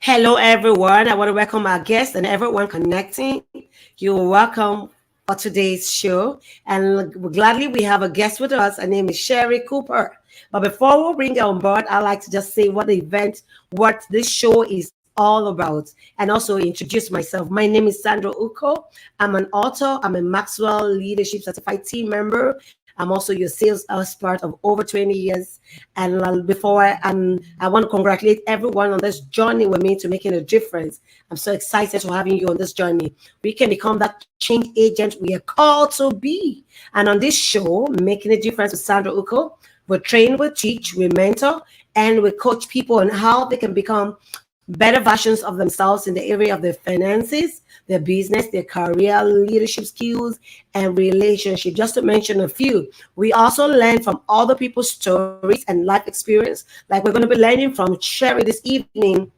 Hello, everyone. I want to welcome our guests and everyone connecting. You're welcome for today's show. And gladly, we have a guest with us. Her name is Cheryl Cooper. But before we bring her on board, I'd like to just say what this show is all about, and also introduce myself. My name is Sandra Ukoh. I'm an author. I'm a Maxwell Leadership Certified team member. I'm also your sales expert of over 20 years. And I want to congratulate everyone on this journey with me to making a difference. I'm so excited to having you on this journey. We can become that change agent we are called to be. And on this show, Making a Difference with Sandra Uko, we train, we teach, we mentor, and we coach people on how they can become better versions of themselves in the area of their finances, their business, their career, leadership skills, and relationship. Just to mention a few. We also learn from other people's stories and life experience. Like we're going to be learning from Sherry this evening.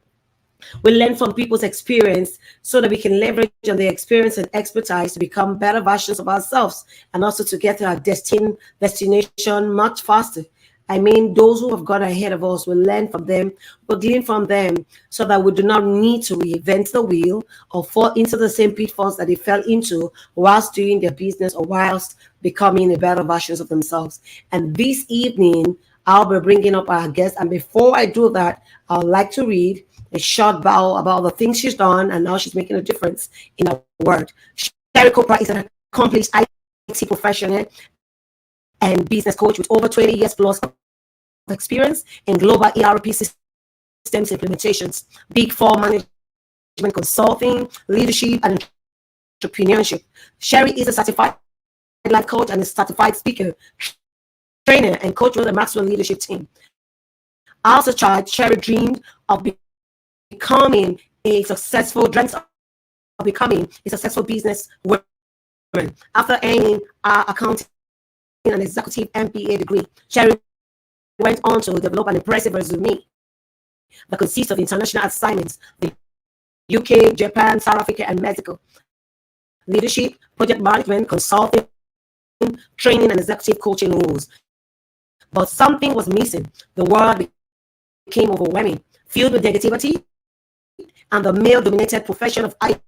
We learn from people's experience so that we can leverage on their experience and expertise to become better versions of ourselves and also to get to our destination much faster. I mean, those who have gone ahead of us will learn from them, will glean from them, so that we do not need to reinvent the wheel or fall into the same pitfalls that they fell into whilst doing their business or whilst becoming a better versions of themselves. And this evening, I'll be bringing up our guest. And before I do that, I would like to read a short bio about the things she's done and how she's making a difference in our world. Sherry Cooper is an accomplished IT professional and business coach with over 20 years plus of experience in global ERP systems implementations, big four management consulting, leadership, and entrepreneurship. Sherry is a certified life coach and a certified speaker, trainer, and coach with the Maxwell Leadership Team. As a child, Sherry becoming a successful, dreamt of becoming a successful business woman. After earning accounting and executive MBA degree, Sherry went on to develop an impressive resume that consists of international assignments in the UK, Japan, South Africa, and Mexico. Leadership, project management, consulting, training, and executive coaching roles. But something was missing. The world became overwhelming, filled with negativity, and the male-dominated profession of IT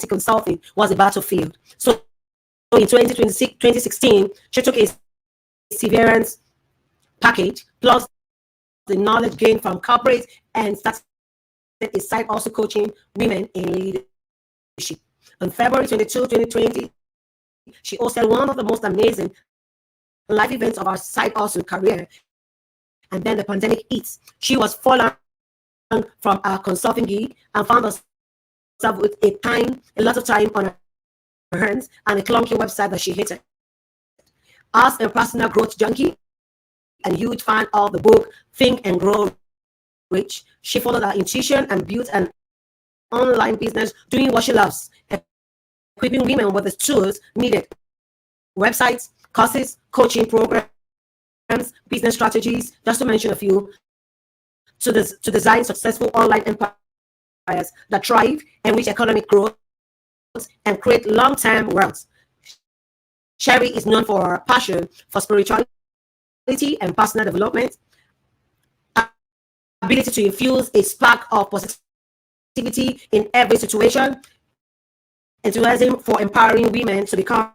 consulting was a battlefield. So in 2016, she took a severance package plus the knowledge gained from corporate and started a site also coaching women in leadership. On February 22, 2020, she hosted one of the most amazing live events of our side also career. And then the pandemic hits. She was fallen from our consulting gig and found herself with a lot of time on her hands and a clunky website that she hated. As a personal growth junkie and huge fan of the book Think and Grow Rich, she followed her intuition and built an online business doing what she loves, equipping women with the tools needed: websites, courses, coaching programs, business strategies, just to mention a few, to design successful online empires that thrive, enrich economic growth, and create long-term wealth. Sherry is known for her passion for spirituality and personal development, ability to infuse a spark of positivity in every situation, enthusiasm for empowering women to become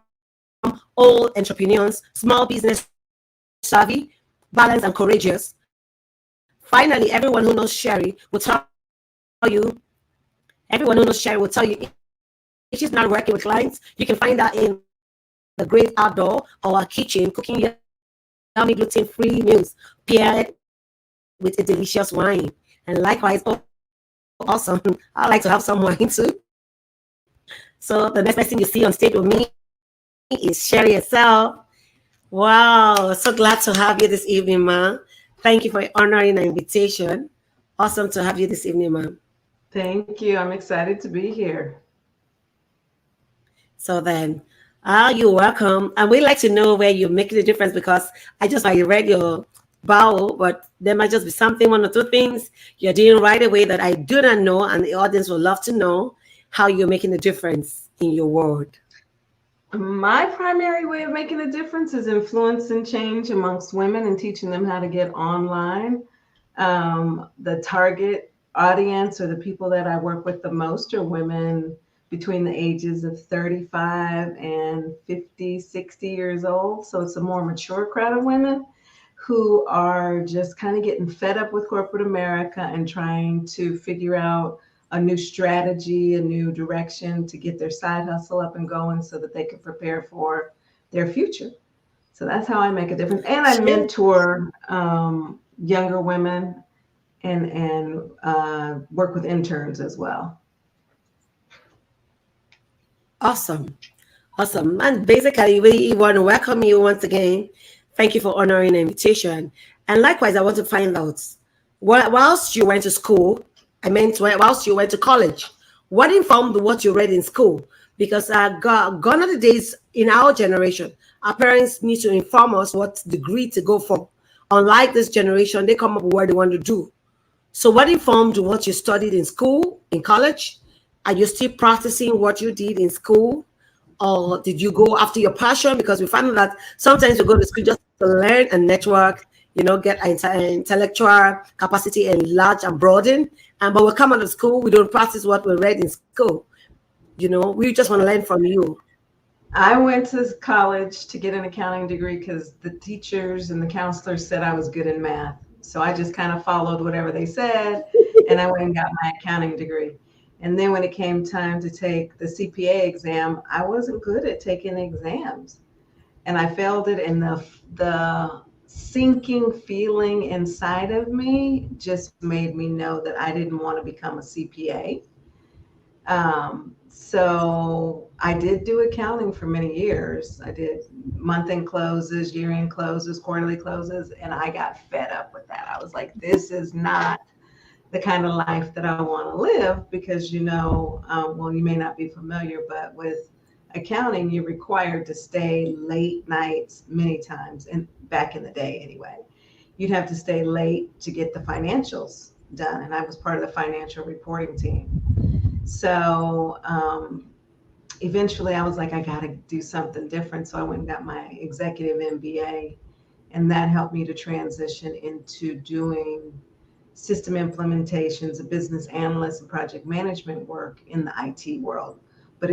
all entrepreneurs, small business savvy, balanced, and courageous. Finally, you, everyone who knows Sherry will tell you if she's not working with clients, you can find her in the great outdoor or a kitchen cooking yummy gluten-free meals paired with a delicious wine. And likewise, oh, awesome. I like to have some wine too. So the next person you see on stage with me is Sherry herself. Wow, so glad to have you this evening, ma. Thank you for honoring the invitation. Awesome to have you this evening, ma'am. Thank you. I'm excited to be here. So then, you're welcome. And we'd like to know where you're making a difference because I read your bio, but there might just be something, one or two things you're doing right away that I do not know, and the audience would love to know how you're making a difference in your world. My primary way of making a difference is influence and change amongst women and teaching them how to get online. The target audience or the people that I work with the most are women between the ages of 35 and 50, 60 years old. So it's a more mature crowd of women who are just kind of getting fed up with corporate America and trying to figure out a new strategy, a new direction to get their side hustle up and going so that they can prepare for their future. So that's how I make a difference. And I Sure. mentor younger women and work with interns as well. Awesome. Awesome. And basically, we want to welcome you once again. Thank you for honoring the invitation. And likewise, I want to find out, whilst you went to school, I meant whilst you went to college, what informed what you read in school? Because gone are the days in our generation, our parents need to inform us what degree to go for. Unlike this generation, they come up with what they want to do. So, what informed what you studied in school, in college? Are you still practicing what you did in school? Or did you go after your passion? Because we find that sometimes we go to school just to learn and network, get intellectual capacity enlarged and broaden. And but we come out of school, we don't practice what we read in school. We just want to learn from you. I went to college to get an accounting degree because the teachers and the counselors said I was good in math. So I just kind of followed whatever they said, and I went and got my accounting degree. And then when it came time to take the CPA exam, I wasn't good at taking exams. And I failed it, and the sinking feeling inside of me just made me know that I didn't want to become a CPA. So I did do accounting for many years. I did month end closes, year end closes, quarterly closes, and I got fed up with that. I was like, this is not the kind of life that I want to live because, well, you may not be familiar, but with accounting, you're required to stay late nights many times, and back in the day anyway. You'd have to stay late to get the financials done, and I was part of the financial reporting team. So eventually I was like, I got to do something different. So I went and got my executive MBA, and that helped me to transition into doing system implementations, a business analyst and project management work in the IT world. But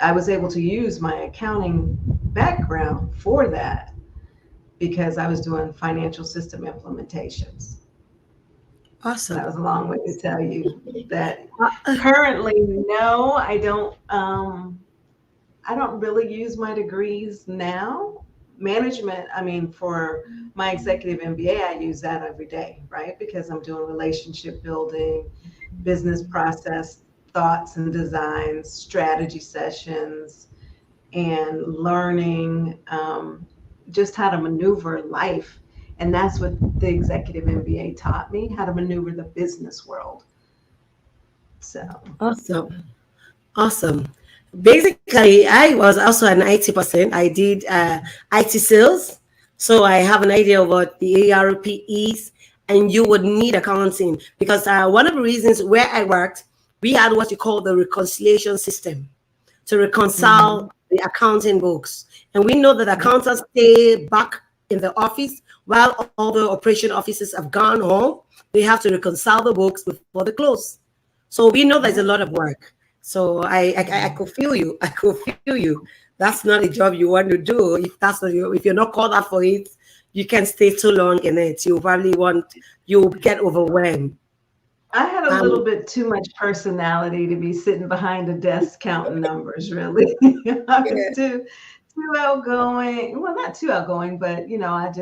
I was able to use my accounting background for that because I was doing financial system implementations. So that Awesome. was a long way to tell you that currently, no, I don't really use my degrees now. Management, I mean, for my executive MBA, I use that every day, right? Because I'm doing relationship building, business process thoughts and designs, strategy sessions, and learning just how to maneuver life. And that's what the executive MBA taught me, how to maneuver the business world. So Awesome. Awesome. Basically, I was also an IT person. I did IT sales. So I have an idea of what the ARP is, and you would need accounting because one of the reasons where I worked, we had what you call the reconciliation system to mhm. reconcile the accounting books. And we know that accountants stay back in the office while all the operation officers have gone home. They have to reconcile the books before they close. So we know there's a Yep. lot of work. So I could feel you. I could feel you. That's not a job you want to do. If you're not called out for it, you can't stay too long in it. You'll get overwhelmed. I had a Um, little bit too much personality to be sitting behind a desk counting numbers, really. I was yeah. too outgoing. Well, not too outgoing, but I just